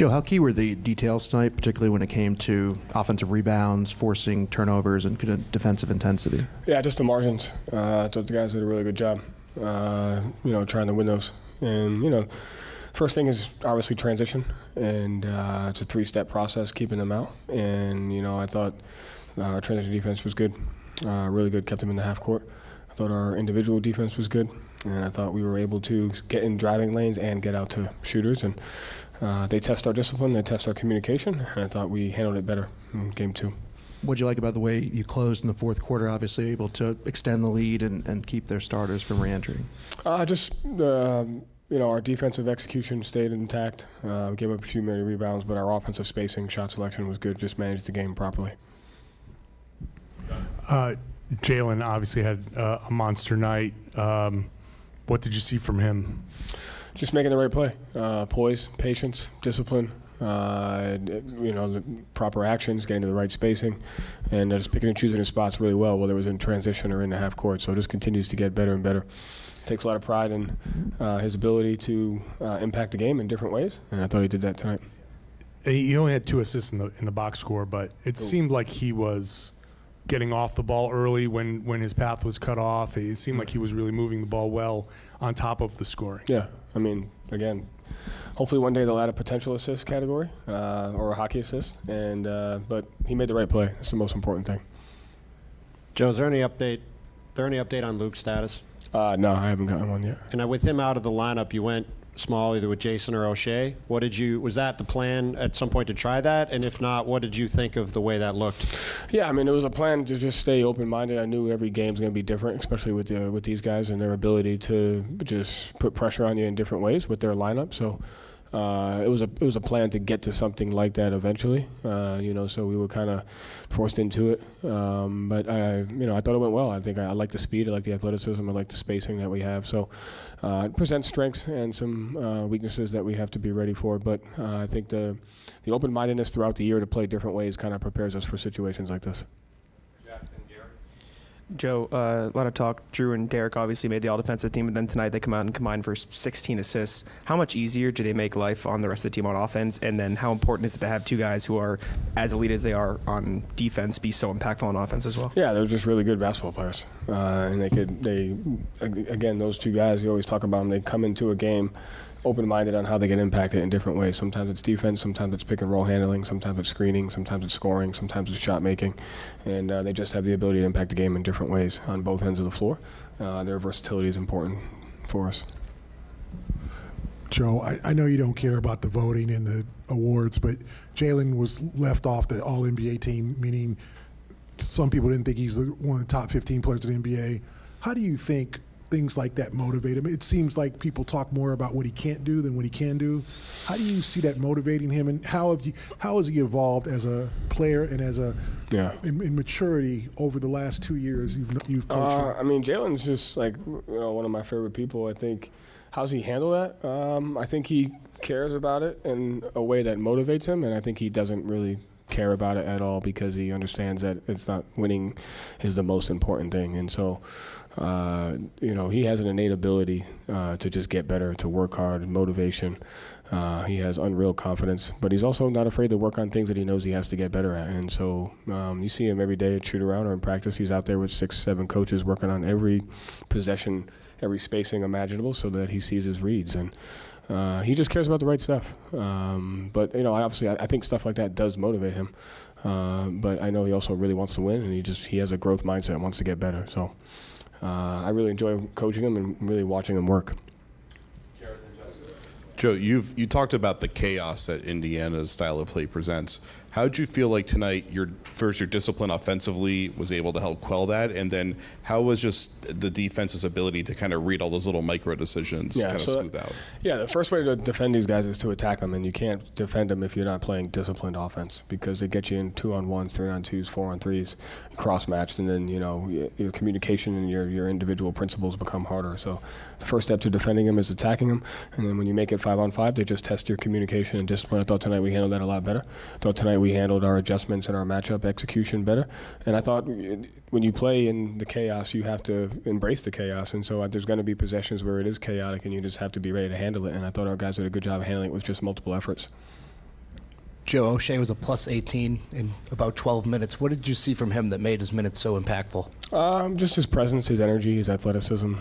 Joe, how key were the details tonight, particularly when it came to offensive rebounds, forcing turnovers, and defensive intensity? Yeah, just the margins. I thought the guys did a really good job, trying to win those. And, first thing is obviously transition, and it's a 3-step process, keeping them out. And, I thought our transition defense was good, really good, kept them in the half court. I thought our individual defense was good, and I thought we were able to get in driving lanes and get out to shooters. And they test our discipline, they test our communication, and I thought we handled it better in game 2. What did you like about the way you closed in the fourth quarter, obviously able to extend the lead and keep their starters from re-entering? Our defensive execution stayed intact. We gave up a few many rebounds, but our offensive spacing, shot selection was good, just managed the game properly. Jaylen obviously had a monster night. What did you see from him? Just making the right play. Poise, patience, discipline, the proper actions, getting to the right spacing, and just picking and choosing his spots really well, whether it was in transition or in the half court. So it just continues to get better and better. Takes a lot of pride in his ability to impact the game in different ways, and I thought he did that tonight. He only had 2 assists in the box score, but it seemed like he was getting off the ball early when his path was cut off. It seemed like he was really moving the ball well on top of the scoring. Yeah, again, hopefully one day they'll add a potential assist category or a hockey assist, but he made the right play. That's the most important thing. Joe, is there any update on Luke's status? No, I haven't gotten one yet. And with him out of the lineup, you went small either with Jason or O'Shea. Was that the plan at some point to try that? And if not, what did you think of the way that looked? Yeah, it was a plan to just stay open-minded. I knew every game's going to be different, especially with these guys and their ability to just put pressure on you in different ways with their lineup. So it was a plan to get to something like that eventually. So we were kind of forced into it. But I thought it went well. I think I like the speed, I like the athleticism, I like the spacing that we have. So it presents strengths and some weaknesses that we have to be ready for. But I think the open-mindedness throughout the year to play different ways kind of prepares us for situations like this. Joe, a lot of talk. Drew and Derek obviously made the all-defensive team, but then tonight they come out and combine for 16 assists. How much easier do they make life on the rest of the team on offense? And then how important is it to have 2 guys who are as elite as they are on defense be so impactful on offense as well? Yeah, they're just really good basketball players. And again, those 2 guys, you always talk about them, they come into a game open-minded on how they get impacted in different ways. Sometimes it's defense, sometimes it's pick and roll handling, sometimes it's screening, sometimes it's scoring, sometimes it's shot making, and they just have the ability to impact the game in different ways on both ends of the floor. Their versatility is important for us. Joe, I know you don't care about the voting and the awards, but Jaylen was left off the All-NBA team, meaning some people didn't think he's one of the top 15 players in the NBA. How do you think things like that motivate him? It seems like people talk more about what he can't do than what he can do. How do you see that motivating him, and how has he evolved as a player and as in maturity over the last 2 years you've coached him? Jaylen's just one of my favorite people. I think how's he handle that? I think he cares about it in a way that motivates him, and I think he doesn't really care about it at all because he understands that it's not winning is the most important thing. And so he has an innate ability to just get better, to work hard, motivation. He has unreal confidence, but he's also not afraid to work on things that he knows he has to get better at. And so you see him every day at shoot-around or in practice. He's out there with 6-7 coaches working on every possession, every spacing imaginable so that he sees his reads. And he just cares about the right stuff. But I think stuff like that does motivate him. But I know he also really wants to win, and he has a growth mindset and wants to get better. So I really enjoy coaching him and really watching him work. Joe, you talked about the chaos that Indiana's style of play presents. How did you feel like tonight your discipline offensively was able to help quell that? And then how was just the defense's ability to kind of read all those little micro decisions smooth out? Yeah, the first way to defend these guys is to attack them, and you can't defend them if you're not playing disciplined offense because they get you in 2-on-1s, 3-on-2s, 4-on-3s, cross-matched, and then, your communication and your individual principles become harder. So the first step to defending them is attacking them, and then when you make it 5-on-5, they just test your communication and discipline. I thought tonight we handled that a lot better. I thought tonight we handled our adjustments and our matchup execution better. And I thought when you play in the chaos, you have to embrace the chaos. And so there's going to be possessions where it is chaotic and you just have to be ready to handle it. And I thought our guys did a good job of handling it with just multiple efforts. Joe O'Shea was a plus 18 in about 12 minutes. What did you see from him that made his minutes so impactful? Just his presence, his energy, his athleticism.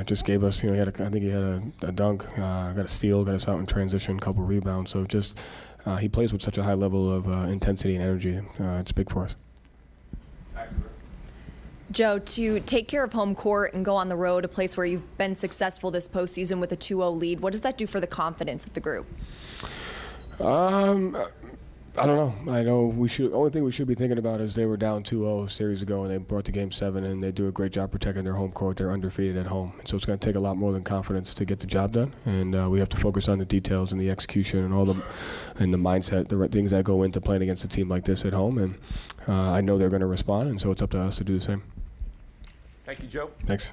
Just gave us, I think he had a dunk, got a steal, got us out in transition, a couple rebounds. So just he plays with such a high level of intensity and energy. It's big for us. Joe, to take care of home court and go on the road, a place where you've been successful this postseason with a 2-0 lead, what does that do for the confidence of the group? I don't know. I know only thing we should be thinking about is they were down 2-0 a series ago, and they brought to Game 7, and they do a great job protecting their home court. They're undefeated at home. And so it's going to take a lot more than confidence to get the job done, and we have to focus on the details and the execution and the mindset, the right things that go into playing against a team like this at home. And I know they're going to respond, and so it's up to us to do the same. Thank you, Joe. Thanks.